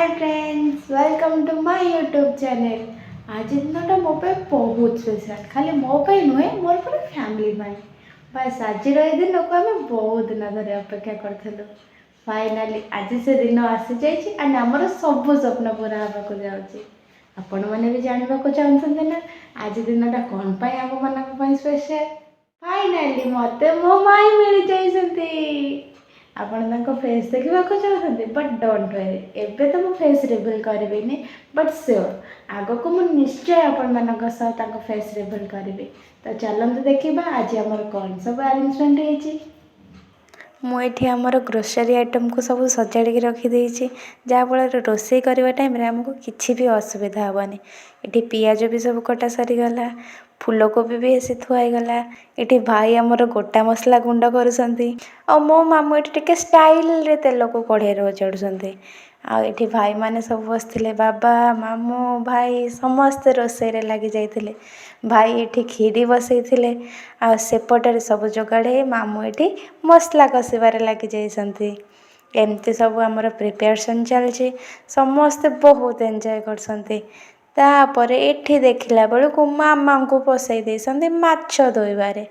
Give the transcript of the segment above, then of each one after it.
Hi friends, welcome to my YouTube channel. आज दिनटा मो पे बहुत स्पेशल, खाली मो पे नुहे मोर पूरा फैमिली पाई। बस आज दिन को आम बहुत दिन धरी अपेक्षा करूँ। फाइनाली आज से दिन आसी जाइए एंड आमर सब स्वप्न पूरा हाँक जाऊँगी। आपण मैंने भी जानवा चाहते ना आज दिनटा कौन पाई आम मान स्पेशल। फाइनाली मत मो माई मिल जाइए। आपण फेस देखा चाहते बट डोंट वरी एबे तो मो फेस रिवील करें बट श्योर आग को मुझे निश्चय आपण फेस रिवील करी। तो चलते देखा आज आमर कौन सब अरेंजमेंट होती। मुझे आमर ग्रोसरी आइटम को सब सजाड़ी रखीदे जहाँफल रोषे करने टाइम आमको किसी भी असुविधा हेनी। ये पियाज भी सब कटा सरीगला, फूलकोबी भी ऐसी थुआईगला। ये भाई आमर गोटा मसला गुंड कर मो मामू ये स्टाइल रे तेल को कढ़ाई चढ़ुंट। आठी भाई माने सब बसते बाबा मामू भाई समस्ते रोषे लगी जाते। भाई ये खीरी बसई सेपटे सब जोगाड़े मामू ये मसला कषार लगी जाती। एमती सब आमर प्रिपेरेसन चलती समस्ते बहुत एंजॉय कर। एठी देखला बेलू मामा को पसई दे माछ धोइबारे।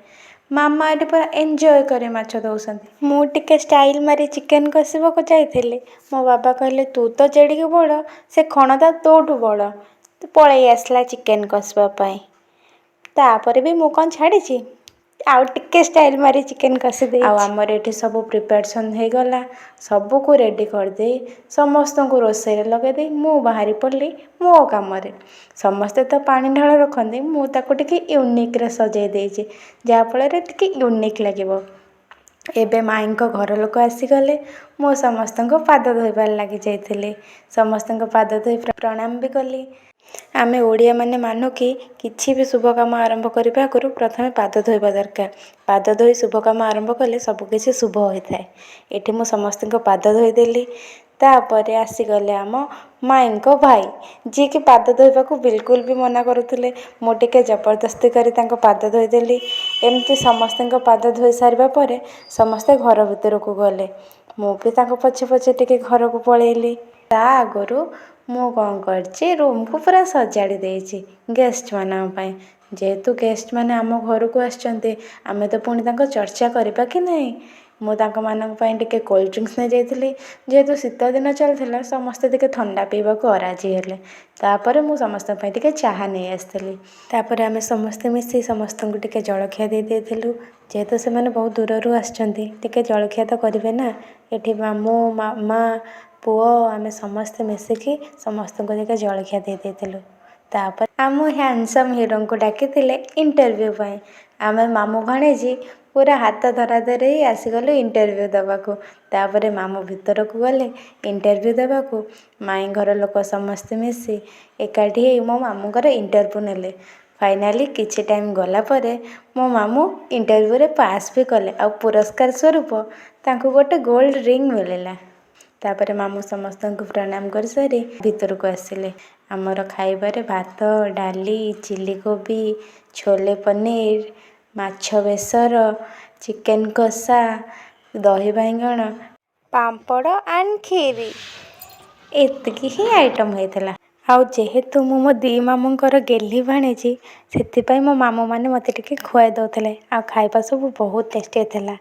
मामा ये पूरा एंजॉय करे माछ दौरान। मुझे स्टाइल मारी चिकेन कषा को जाइए मो बाबा कहले तू तो जेड़ी बड़ से खणदा तोठू बड़ तो पलि आसला चिकेन कषापाई। तापर भी मु कौन छाड़ी आउ टिके स्टाइल मारी चिकेन कषि दे। आमर ये सब प्रिपेरेसन हो गला सबको रेडी करदे समस्त को रोषे लगे दे मु बाहरी पड़ी मो कम। समस्ते तो पानी ढाल रखते मुझे यूनिक रे सजे देछि जहाँफल टी यूनिक लगे। एबे माई घर लोक आसीगले मो समस्त पाद धोबार लगी जाइए। समस्त पाद धोई प्रणाम भी कली। आम ओडिया माने मानु कि किसी भी शुभ काम आरंभ करने आगु प्रथम पाद धोइबा दरकार। पाद धोई शुभ काम आरंभ कले सबकिछि शुभ होता है। ये मुझ समस्त पाद धोईदेली। तापर आसीगले आम माई भाई जी कि पाद धोइबा को बिल्कुल भी मना करुले मुझे जबरदस्ती करी पाद धोईदेली। एमती समस्त पाद धोई सारा पर समस्ते घर भीतर को गले मु भी पछे पछे टिके घर को पलैली। ता आगु मु कौन कर रूम को पूरा सजाड़ी देछि गेस्ट मान जेहेतु गेस्ट माने आम घर को आसचंते आमे तो पुणी चर्चा करबा कि नहीं। मुझे कोल्ड ड्रिंक्स नहीं जाइली जेहेतु शीत दिन चलता समस्ते टे ठंडा पीवा को अराजी हेले। तापर मु समस्त टे चाहा नहीं आसती। तापर आमे समस्ते मिसी समस्त को टे जलखिया दे देलु जेहेतु से मैंने बहुत दूर आसचंती टे जलखिया तो करेंगे ना। ये मामू मामा पुओ आमे समस्ते मिसिकी समस्त को टे जलखिया दे देलु। तापर आम हैंडसम हीरो को डाकी इंटरव्यू पाई आमे मामू भाणेजी पूरा हाथ धरा धर ही आसीगलु इंटरव्यू दबाको। तापर मामू भीतर को गले इंटरव्यू दबाको माई घर लोक समस्ते मिसी एकाठी मो मामू इंटरव्यू नेले। फाइनाली किछि टाइम गला परे मो मामू इंटरव्यू रे पास भी कले आ पुरस्कार स्वरूप तांको गोटे गोल्ड रिंग मिलला। तापर मामू समस्त को प्रणाम कर सारी भीतर को आसिले। आमर खाइबारे भात डाली चिली कोबी छोले पनीर माछ बेसर चिकेन कषा दही बैंगन पापड़ एंड खीरी एतिकी ही आइटम होता। आउ जेहेतु मो दी मामूंकर गेली भाणीजी से मो मामू मैंने मत खुआई दौले आ खाइबा सब बहुत टेस्टी था।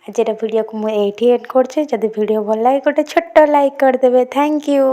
आज वीडियो को मुझे एंड कर भिडियो भल लगे गोटे छोट लाइक करदे। Thank you.